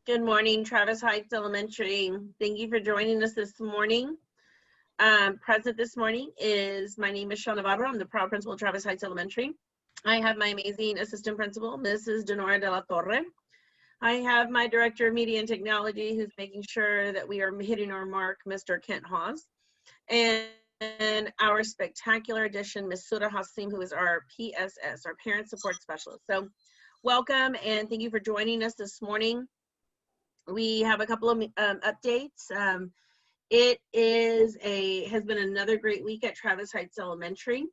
Good morning, Travis Heights Elementary. Thank you for joining us this morning. Present this morning is, my name is Shawn Navarro. I'm the proud principal of Travis Heights Elementary. I have my amazing assistant principal, Mrs. Denora de la Torre. I have my director of media and technology, who's making sure that we are hitting our mark, Mr. Kent Hawes. And our spectacular addition, Ms. Sura Hasim, who is our PSS, our Parent Support Specialist. So welcome and thank you for joining us this morning. We have a couple of updates. It has been another great week at Travis Heights Elementary.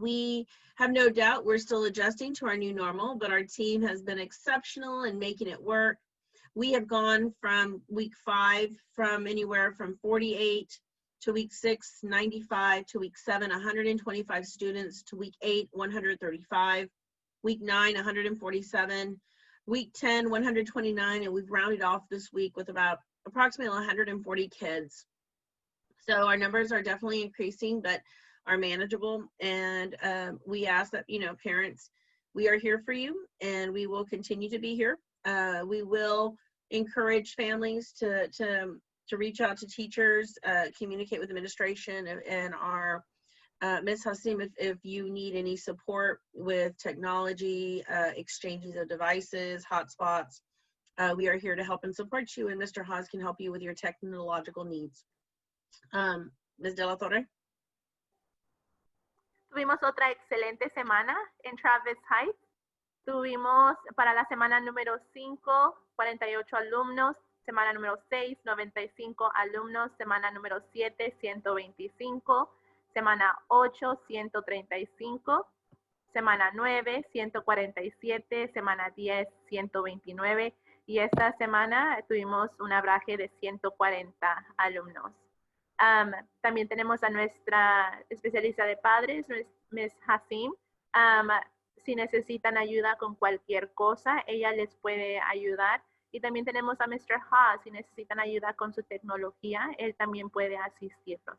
We have no doubt we're still adjusting to our new normal, but our team has been exceptional in making it work. We have gone from week 5 from anywhere from 48 to week 6, 95 to week 7, 125 students to week 8, 135, week 9, 147, week 10, 129, and we've rounded off this week with about approximately 140 kids. So our numbers are definitely increasing, but are manageable. And we ask that, parents, we are here for you and we will continue to be here. We will encourage families to reach out to teachers, communicate with administration and our Ms. Hasim, if you need any support with technology, exchanges of devices, hotspots, we are here to help and support you, and Mr. Haas can help you with your technological needs. Ms. De La Torre. Tuvimos otra excelente semana en Travis Heights. Tuvimos para la semana número 5, 48 alumnos, semana número 6, 95 alumnos, semana número 7, 125, semana 8, 135, semana 9, 147, semana 10, 129 y esta semana tuvimos un abraje de 140 alumnos. También tenemos a nuestra especialista de padres, Ms. Hasim. Si necesitan ayuda con cualquier cosa, ella les puede ayudar. Y también tenemos a Mr. Haas, si necesitan ayuda con su tecnología, él también puede asistirlos.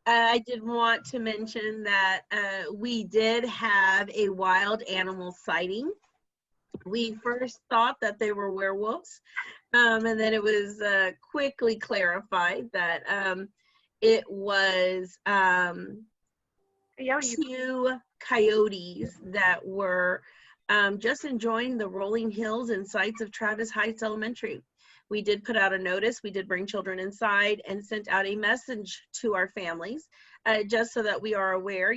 I did want to mention that we did have a wild animal sighting. We first thought that they were werewolves, and then it was quickly clarified that it was 2 coyotes that were just enjoying the rolling hills and sights of Travis Heights Elementary. We did put out a notice. We did bring children inside and sent out a message to our families, just so that we are aware.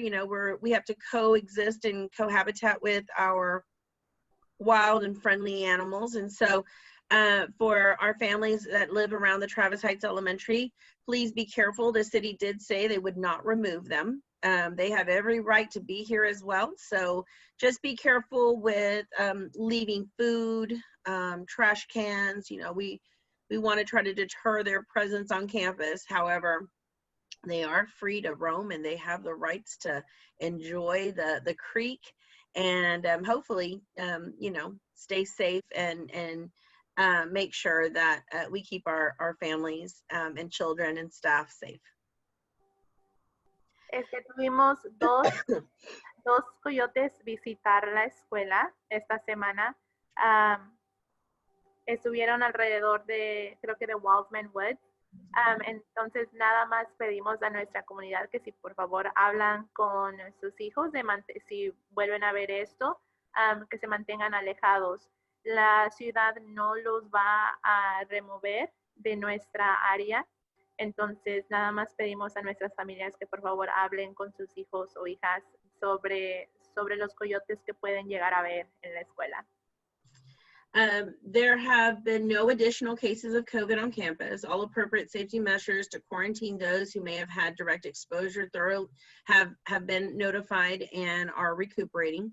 We have to coexist and cohabitat with our wild and friendly animals. And so for our families that live around the Travis Heights Elementary, please be careful. The city did say they would not remove them. They have every right to be here as well. So just be careful with leaving food, trash cans. We want to try to deter their presence on campus. However, they are free to roam and they have the rights to enjoy the creek and hopefully, stay safe and make sure that we keep our families and children and staff safe. Tuvimos dos coyotes visitar la escuela esta semana. Estuvieron alrededor de, creo que de Wildman Woods. Entonces, nada más pedimos a nuestra comunidad que si por favor hablan con sus hijos, si vuelven a ver esto, que se mantengan alejados. La ciudad no los va a remover de nuestra área. Entonces, nada más pedimos a nuestras familias que por favor hablen con sus hijos o hijas sobre los coyotes que pueden llegar a ver en la escuela. There have been no additional cases of COVID on campus. All appropriate safety measures to quarantine those who may have had direct exposure have been notified and are recuperating.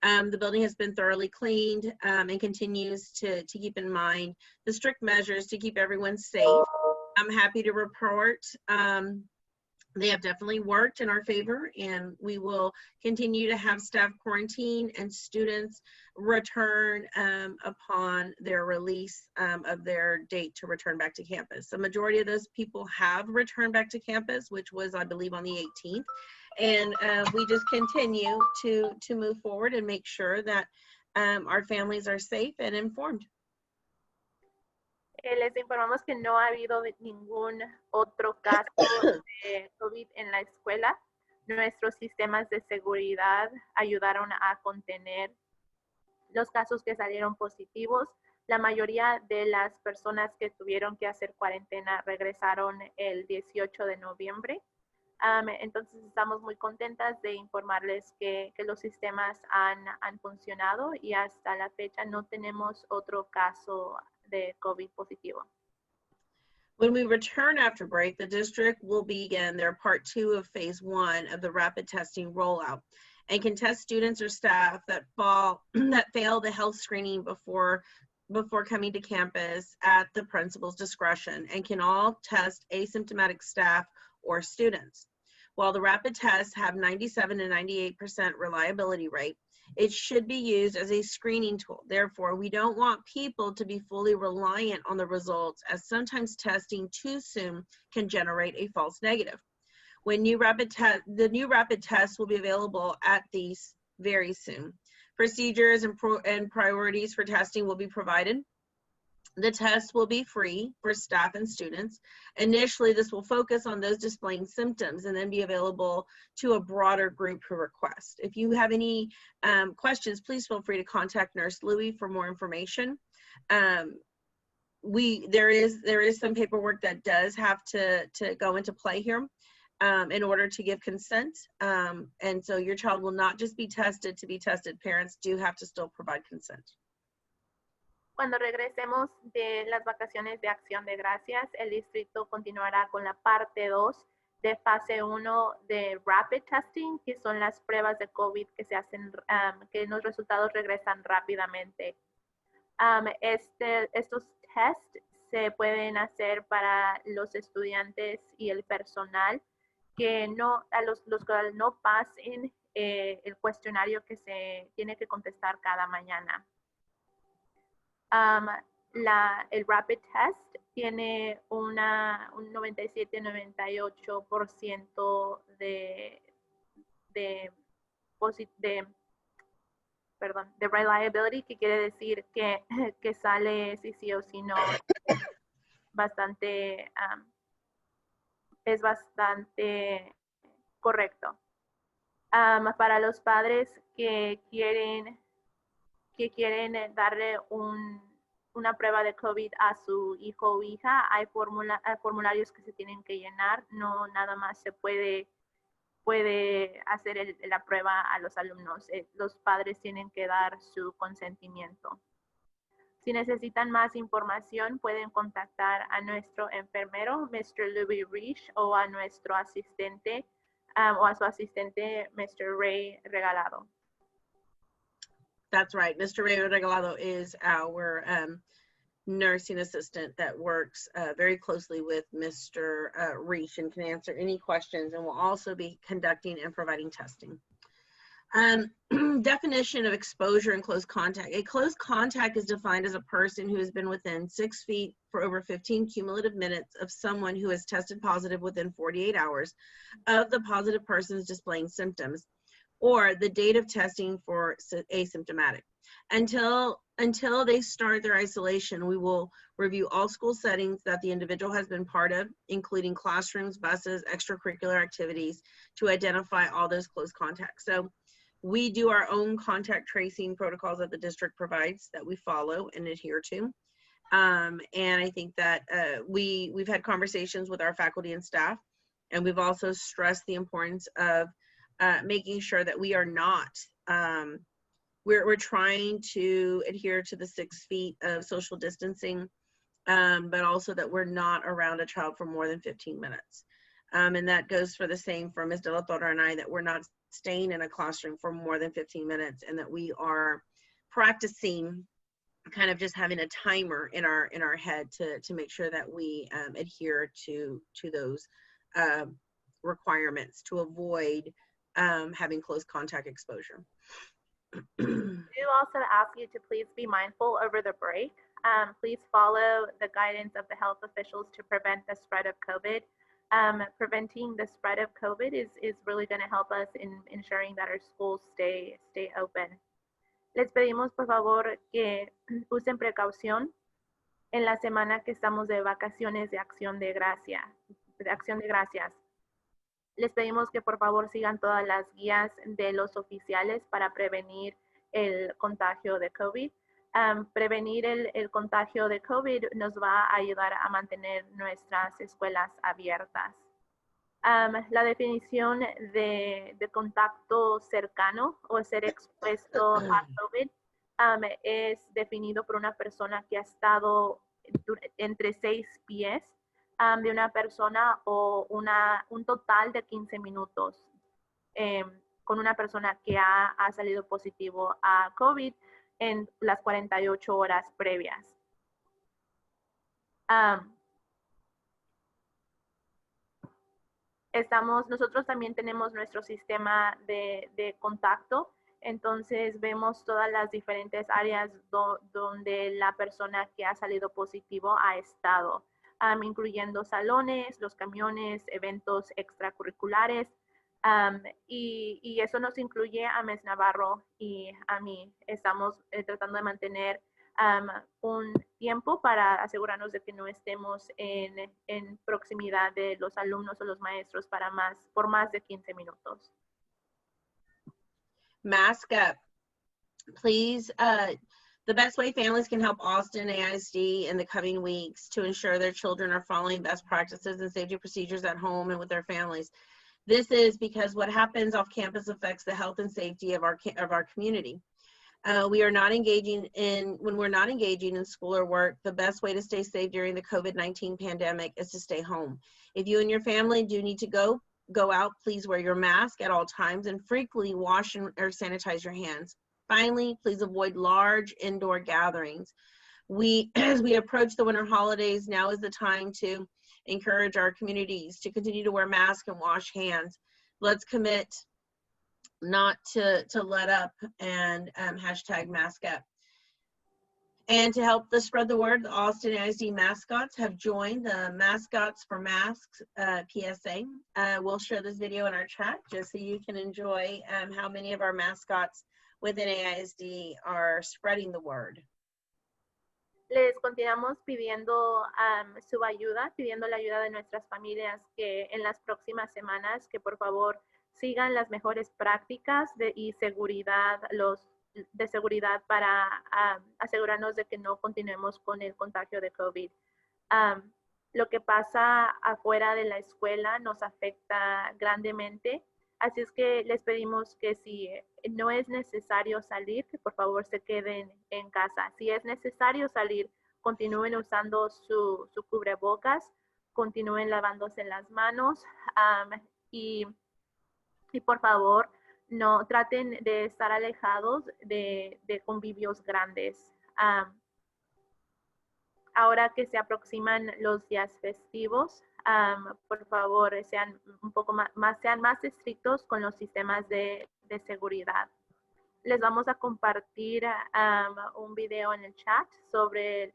The building has been thoroughly cleaned and continues to keep in mind the strict measures to keep everyone safe. I'm happy to report they have definitely worked in our favor, and we will continue to have staff quarantine and students return upon their release of their date to return back to campus. The majority of those people have returned back to campus, which was, I believe, on the 18th. And we just continue to move forward and make sure that our families are safe and informed. Les informamos que no ha habido ningún otro caso de COVID en la escuela. Nuestros sistemas de seguridad ayudaron a contener los casos que salieron positivos. La mayoría de las personas que tuvieron que hacer cuarentena regresaron el 18 de noviembre. Entonces estamos muy contentas de informarles que los sistemas han funcionado y hasta la fecha no tenemos otro caso de COVID positivo. When we return after break, the district will begin their part 2 of phase 1 of the rapid testing rollout and can test students or staff that fail the health screening before coming to campus at the principal's discretion, and can all test asymptomatic staff or students. While the rapid tests have 97 to 98% reliability rate, it should be used as a screening tool. Therefore, we don't want people to be fully reliant on the results, as sometimes testing too soon can generate a false negative. The new rapid tests will be available at these very soon. Procedures and priorities for testing will be provided. The test will be free for staff and students. Initially, this will focus on those displaying symptoms and then be available to a broader group who request. If you have any questions, please feel free to contact Nurse Louie for more information. There is some paperwork that does have to go into play here in order to give consent. And so your child will not just be tested to be tested. Parents do have to still provide consent. Cuando regresemos de las vacaciones de Acción de Gracias, el distrito continuará con la parte 2 de fase 1 de Rapid Testing, que son las pruebas de COVID que se hacen, que los resultados regresan rápidamente. Estos tests se pueden hacer para los estudiantes y el personal que los que no pasen el cuestionario que se tiene que contestar cada mañana. El Rapid Test tiene un 97-98% de reliability, que quiere decir que sale si sí o si no. Es bastante correcto. Para los padres que quieren darle una prueba de COVID a su hijo o hija, hay formularios que se tienen que llenar. No nada más se puede hacer la prueba a los alumnos. Los padres tienen que dar su consentimiento. Si necesitan más información, pueden contactar a nuestro enfermero, Mr. Louis Rich, o a nuestro asistente, o a su asistente, Mr. Ray Regalado. That's right. Mr. Ray Regalado is our nursing assistant that works very closely with Mr. Reich and can answer any questions, and will also be conducting and providing testing. Definition of exposure and close contact. A close contact is defined as a person who has been within 6 feet for over 15 cumulative minutes of someone who has tested positive within 48 hours of the positive person's displaying symptoms, or the date of testing for asymptomatic. Until they start their isolation, we will review all school settings that the individual has been part of, including classrooms, buses, extracurricular activities, to identify all those close contacts. So we do our own contact tracing protocols that the district provides that we follow and adhere to. And I think that we've had conversations with our faculty and staff, and we've also stressed the importance of making sure that we are not, we're trying to adhere to the 6 feet of social distancing, but also that we're not around a child for more than 15 minutes. And that goes for the same for Ms. De La Torre and I, that we're not staying in a classroom for more than 15 minutes, and that we are practicing kind of just having a timer in our head to make sure that we adhere to those requirements to avoid having close contact exposure. We do also ask you to please be mindful over the break. Please follow the guidance of the health officials to prevent the spread of COVID. Preventing the spread of COVID is really going to help us in ensuring that our schools stay open. Les pedimos por favor que usen precaución en la semana que estamos de vacaciones de acción de gracias. Les pedimos que por favor sigan todas las guías de los oficiales para prevenir el contagio de COVID. Prevenir el contagio de COVID nos va a ayudar a mantener nuestras escuelas abiertas. La definición de contacto cercano o ser expuesto a COVID es definido por una persona que ha estado entre 6 pies de una persona o un total de 15 minutos con una persona que ha salido positivo a COVID en las 48 horas previas. Nosotros también tenemos nuestro sistema de contacto, entonces vemos todas las diferentes áreas donde la persona que ha salido positivo ha estado, incluyendo salones, los camiones, eventos extracurriculares, y eso nos incluye a Mes Navarro y a mí. Estamos tratando de mantener un tiempo para asegurarnos de que no estemos en proximidad de los alumnos o los maestros por más de 15 minutos. Mask up. Please, the best way families can help Austin AISD in the coming weeks to ensure their children are following best practices and safety procedures at home and with their families. This is because what happens off campus affects the health and safety of our community. When we're not engaging in school or work, the best way to stay safe during the COVID-19 pandemic is to stay home. If you and your family do need to go out, please wear your mask at all times and frequently wash or sanitize your hands. Finally, please avoid large indoor gatherings. As we approach the winter holidays, now is the time to encourage our communities to continue to wear masks and wash hands. Let's commit not to let up and hashtag mask up. And to help us spread the word, the Austin ISD mascots have joined the Mascots for Masks PSA. We'll share this video in our chat just so you can enjoy how many of our mascots within AISD are spreading the word. Les continuamos pidiendo su ayuda, pidiendo la ayuda de nuestras familias que en las próximas semanas que por favor sigan las mejores prácticas de seguridad para asegurarnos de que no continuemos con el contagio de COVID. Lo que pasa afuera de la escuela nos afecta grandemente, así es que les pedimos que si no es necesario salir, que por favor se queden en casa. Si es necesario salir, continúen usando su cubrebocas, continúen lavándose las manos y por favor no traten de estar alejados de convivios grandes. Ahora que se aproximan los días festivos, por favor sean un poco sean más estrictos con los sistemas de seguridad. Les vamos a compartir un video en el chat sobre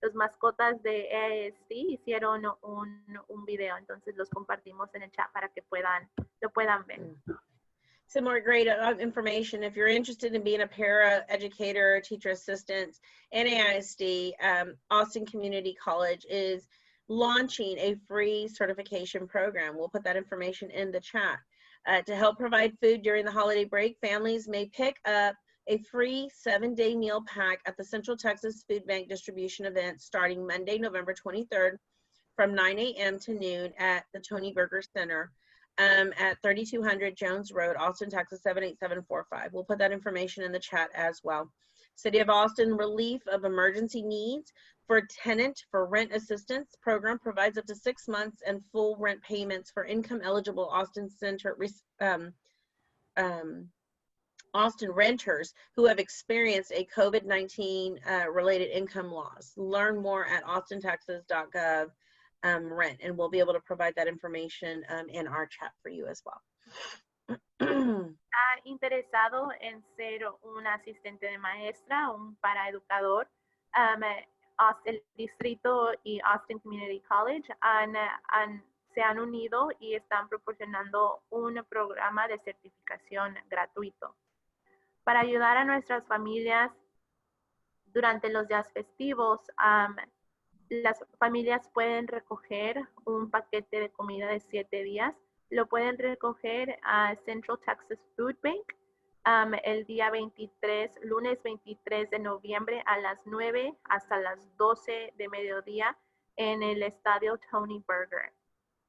los mascotas de AISD. Hicieron un video, entonces los compartimos en el chat para que lo puedan ver. Some more great information. If you're interested in being a para-educator or teacher assistant in AISD, Austin Community College is launching a free certification program. We'll put that information in the chat. To help provide food during the holiday break, families may pick up a free 7-day meal pack at the Central Texas Food Bank distribution event starting Monday, November 23rd from 9 a.m. to noon at the Tony Berger Center at 3200 Jones Road, Austin, Texas 78745. We'll put that information in the chat as well. City of Austin Relief of Emergency Needs for Tenant for Rent Assistance program provides up to 6 months and full rent payments for income eligible Austin Austin renters who have experienced a COVID-19 related income loss. Learn more at austintexas.gov rent, and we'll be able to provide that information in our chat for you as well. ¿Está interesado en ser un asistente de maestra, un paraeducador? El distrito y Austin Community College se han unido y están proporcionando un programa de certificación gratuito. Para ayudar a nuestras familias durante los días festivos, las familias pueden recoger un paquete de comida de 7 días. Lo pueden recoger a Central Texas Food Bank el día 23, lunes 23 de noviembre a las 9 hasta las 12 de mediodía en el estadio Tony Berger.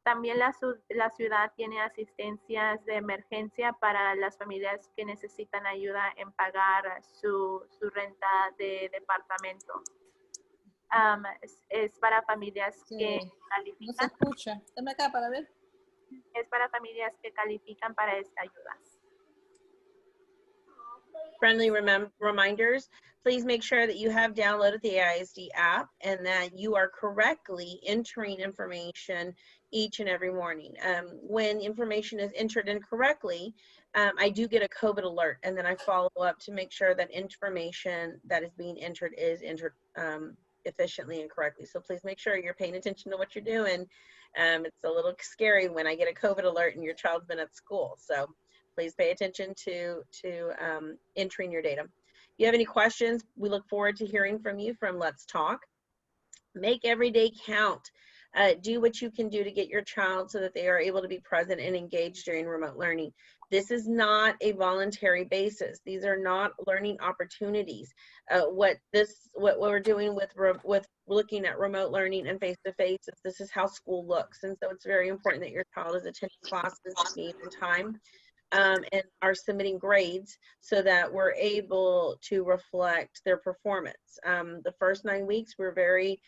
También la ciudad tiene asistencias de emergencia para las familias que necesitan ayuda en pagar su renta de departamento. Es para familias que califican. No se escucha. Dame acá para ver. Es para familias que califican para esta ayuda. Friendly reminders, please make sure that you have downloaded the AISD app and that you are correctly entering information each and every morning. When information is entered incorrectly, I do get a COVID alert, and then I follow up to make sure that information that is being entered is entered efficiently and correctly. So please make sure you're paying attention to what you're doing. It's a little scary when I get a COVID alert and your child's been at school. So please pay attention to entering your data. If you have any questions, we look forward to hearing from you from Let's Talk. Make every day count. Do what you can do to get your child so that they are able to be present and engaged during remote learning. This is not a voluntary basis. These are not learning opportunities. What we're doing with looking at remote learning and face-to-face is this is how school looks. And so it's very important that your child is attending classes at need and time. And are submitting grades so that we're able to reflect their performance. The first 9 weeks, we're very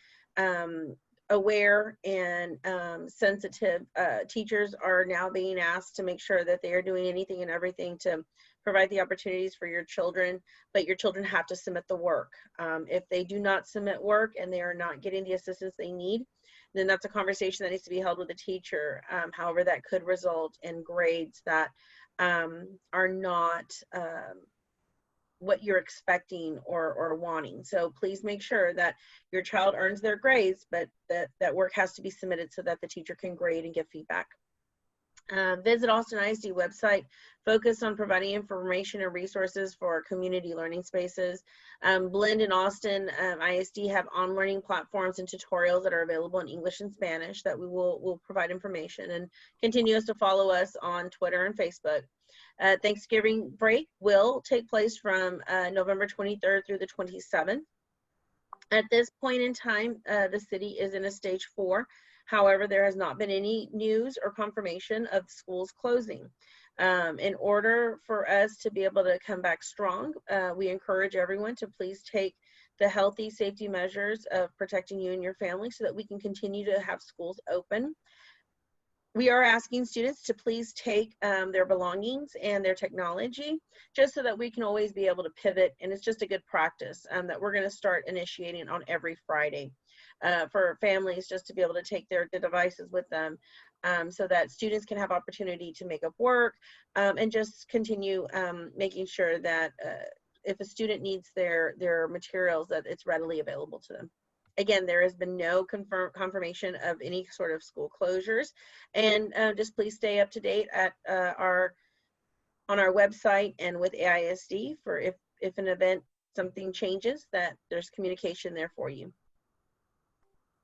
aware and sensitive. Teachers are now being asked to make sure that they are doing anything and everything to provide the opportunities for your children, but your children have to submit the work. If they do not submit work and they are not getting the assistance they need, then that's a conversation that needs to be held with the teacher. However, that could result in grades that are not what you're expecting or wanting. So please make sure that your child earns their grades, but that work has to be submitted so that the teacher can grade and give feedback. Visit Austin ISD website, focus on providing information and resources for community learning spaces. Blend and Austin ISD have on-learning platforms and tutorials that are available in English and Spanish that we'll provide information, and continue to follow us on Twitter and Facebook. Thanksgiving break will take place from November 23rd through the 27th. At this point in time, the city is in a stage 4. However, there has not been any news or confirmation of schools closing. In order for us to be able to come back strong, we encourage everyone to please take the healthy safety measures of protecting you and your family so that we can continue to have schools open. We are asking students to please take their belongings and their technology just so that we can always be able to pivot, and it's just a good practice that we're going to start initiating on every Friday for families, just to be able to take their devices with them so that students can have opportunity to make up work and just continue making sure that if a student needs their materials, that it's readily available to them. Again, there has been no confirmation of any sort of school closures, and just please stay up to date at on our website and with AISD for if an event, something changes, that there's communication there for you.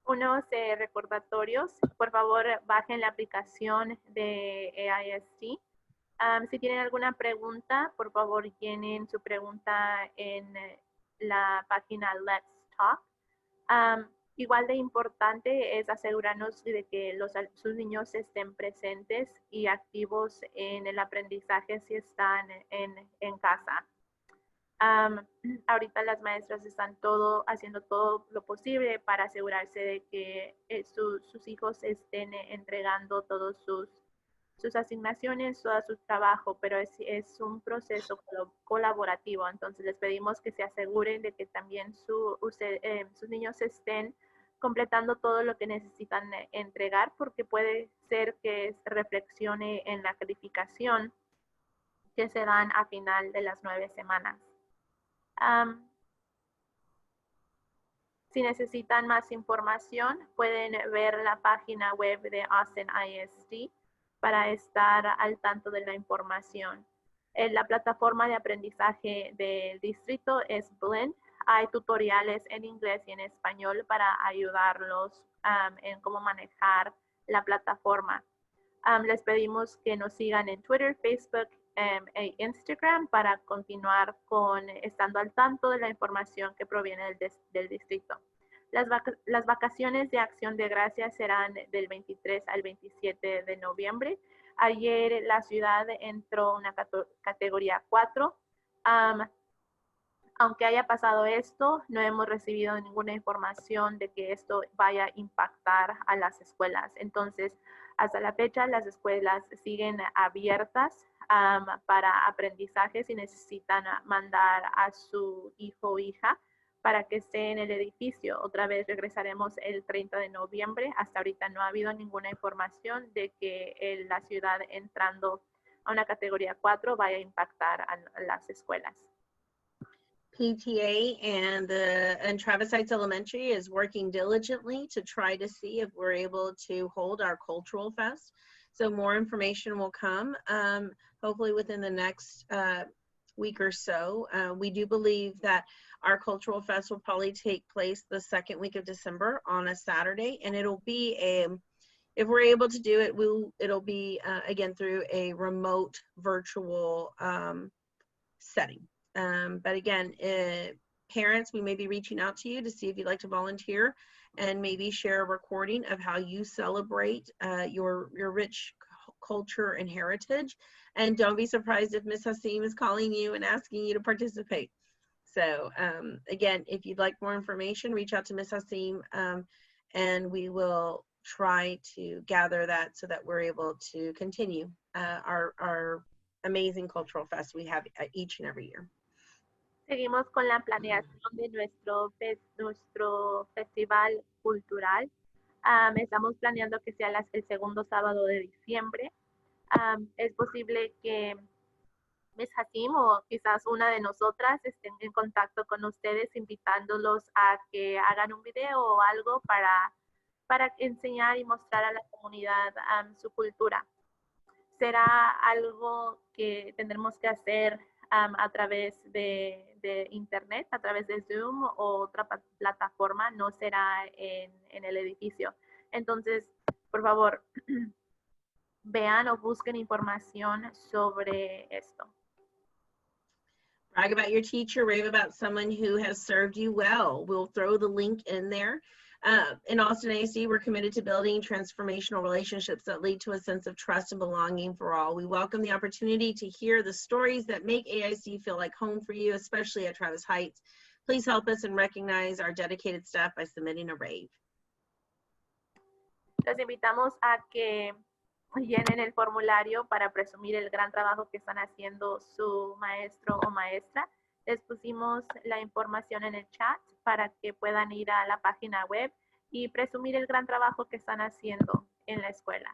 Unos recordatorios, por favor bajen la aplicación de AISD. Si tienen alguna pregunta, por favor llenen su pregunta en la página Let's Talk. Igual de importante es asegurarnos de que sus niños estén presentes y activos en el aprendizaje si están en casa. Ahorita las maestras están haciendo todo lo posible para asegurarse de que sus hijos estén entregando todos sus asignaciones, todo su trabajo, pero es un proceso colaborativo. Entonces les pedimos que se aseguren de que también sus niños estén completando todo lo que necesitan entregar, porque puede ser que reflexione en la calificación que se dan a final de las 9 semanas. Si necesitan más información, pueden ver la página web de Austin ISD para estar al tanto de la información. La plataforma de aprendizaje del distrito es Blend. Hay tutoriales en inglés y en español para ayudarlos en cómo manejar la plataforma. Les pedimos que nos sigan en Twitter, Facebook e Instagram para continuar estando al tanto de la información que proviene del distrito. Las vacaciones de Acción de Gracias serán del 23 al 27 de noviembre. Ayer la ciudad entró en una categoría 4. Aunque haya pasado esto, no hemos recibido ninguna información de que esto vaya a impactar a las escuelas. Entonces, hasta la fecha, las escuelas siguen abiertas para aprendizaje si necesitan mandar a su hijo o hija para que esté en el edificio. Otra vez regresaremos el 30 de noviembre. Hasta ahorita no ha habido ninguna información de que la ciudad entrando a una categoría 4 vaya a impactar a las escuelas. PTA and Travis Heights Elementary is working diligently to try to see if we're able to hold our cultural fest. So more information will come, hopefully within the next week or so. We do believe that our cultural fest will probably take place the second week of December on a Saturday, and it'll be if we're able to do it, it'll be again through a remote virtual setting. But again, parents, we may be reaching out to you to see if you'd like to volunteer and maybe share a recording of how you celebrate your rich culture and heritage. And don't be surprised if Ms. Hasim is calling you and asking you to participate. So again, if you'd like more information, reach out to Ms. Hasim and we will try to gather that so that we're able to continue our amazing cultural fest we have each and every year. Seguimos con la planeación de nuestro festival cultural. Estamos planeando que sea el segundo sábado de diciembre. Es posible que Ms. Hasim o quizás una de nosotras estén en contacto con ustedes, invitándolos a que hagan un video o algo para enseñar y mostrar a la comunidad su cultura. Será algo que tendremos que hacer a través de internet, a través de Zoom o otra plataforma, no será en el edificio. Entonces, por favor, vean o busquen información sobre esto. Brag about your teacher, rave about someone who has served you well. We'll throw the link in there. In Austin ASD, we're committed to building transformational relationships that lead to a sense of trust and belonging for all. We welcome the opportunity to hear the stories that make AIC feel like home for you, especially at Travis Heights. Please help us and recognize our dedicated staff by submitting a rave. Los invitamos a que llenen el formulario para presumir el gran trabajo que están haciendo su maestro o maestra. Les pusimos la información en el chat para que puedan ir a la página web y presumir el gran trabajo que están haciendo en la escuela.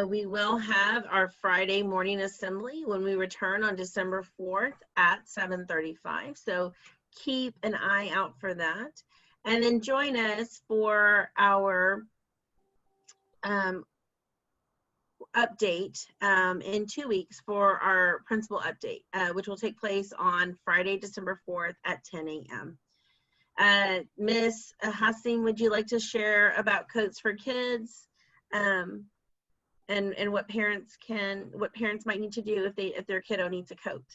We will have our Friday morning assembly when we return on December 4th at 7:35. So keep an eye out for that. And then join us for our update in 2 weeks for our principal update, which will take place on Friday, December 4th at 10 a.m. Ms. Hasim, would you like to share about Coats for Kids and what parents might need to do if their kiddo needs a coat?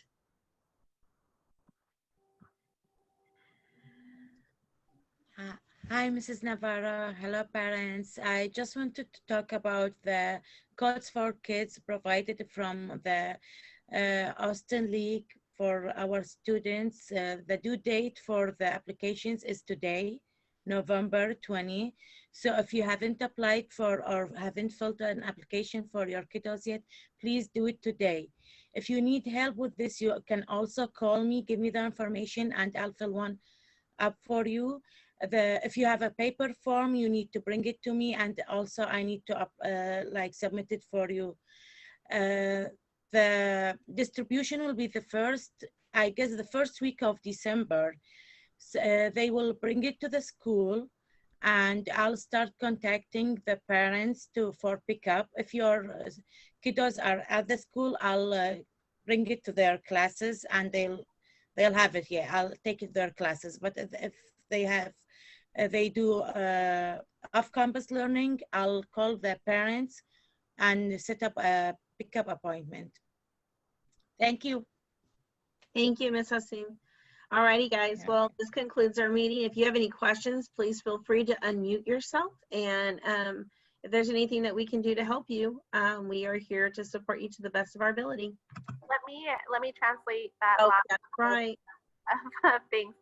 Hi, Mrs. Navarro. Hello, parents. I just wanted to talk about the codes for kids provided from the Austin League for our students. The due date for the applications is today, November 20. So if you haven't applied for or haven't filled an application for your kiddos yet, please do it today. If you need help with this, you can also call me, give me the information, and I'll fill one up for you. If you have a paper form, you need to bring it to me, and also I need to submit it for you. The distribution will be the first week of December. So, they will bring it to the school, and I'll start contacting the parents for pickup. If your kiddos are at the school, I'll bring it to their classes and they'll have it here. I'll take it to their classes. But if they have, they do off-campus learning, I'll call the parents and set up a pickup appointment. Thank you. Thank you, Ms. Hassim. All righty, guys. Okay. Well, this concludes our meeting. If you have any questions, please feel free to unmute yourself. And if there's anything that we can do to help you, we are here to support you to the best of our ability. Let me translate that Oh, last that's right. things.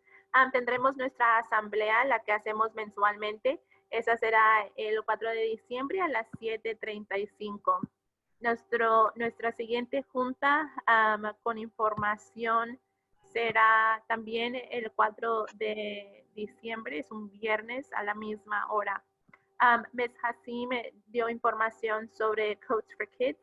Tendremos nuestra asamblea, la que hacemos mensualmente. Esa será el 4 de diciembre a las 7:35. Nuestra siguiente junta con información será también el 4 de diciembre, es un viernes a la misma hora. Ms. Hassim dio información sobre Coats for Kids.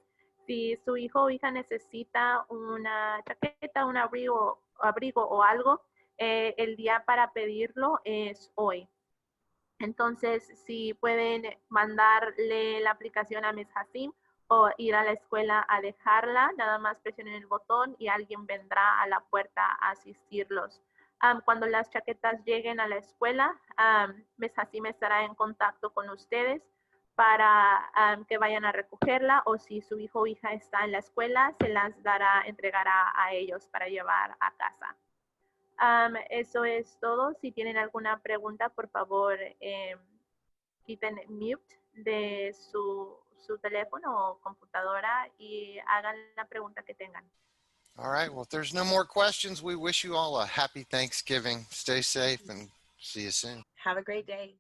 Si su hijo o hija necesita una chaqueta, un abrigo o algo, el día para pedirlo es hoy. Entonces, si pueden mandarle la aplicación a Ms. Hassim o ir a la escuela a dejarla, nada más presionen el botón y alguien vendrá a la puerta a asistirlos. Cuando las chaquetas lleguen a la escuela, Ms. Hassim estará en contacto con ustedes para que vayan a recogerla, o si su hijo o hija está en la escuela, se las entregará a ellos para llevar a casa. Eso es todo. Si tienen alguna pregunta, por favor, quiten mute de su teléfono o computadora y hagan la pregunta que tengan. All right. Well, if there's no more questions, we wish you all a happy Thanksgiving. Stay safe and see you soon. Have a great day.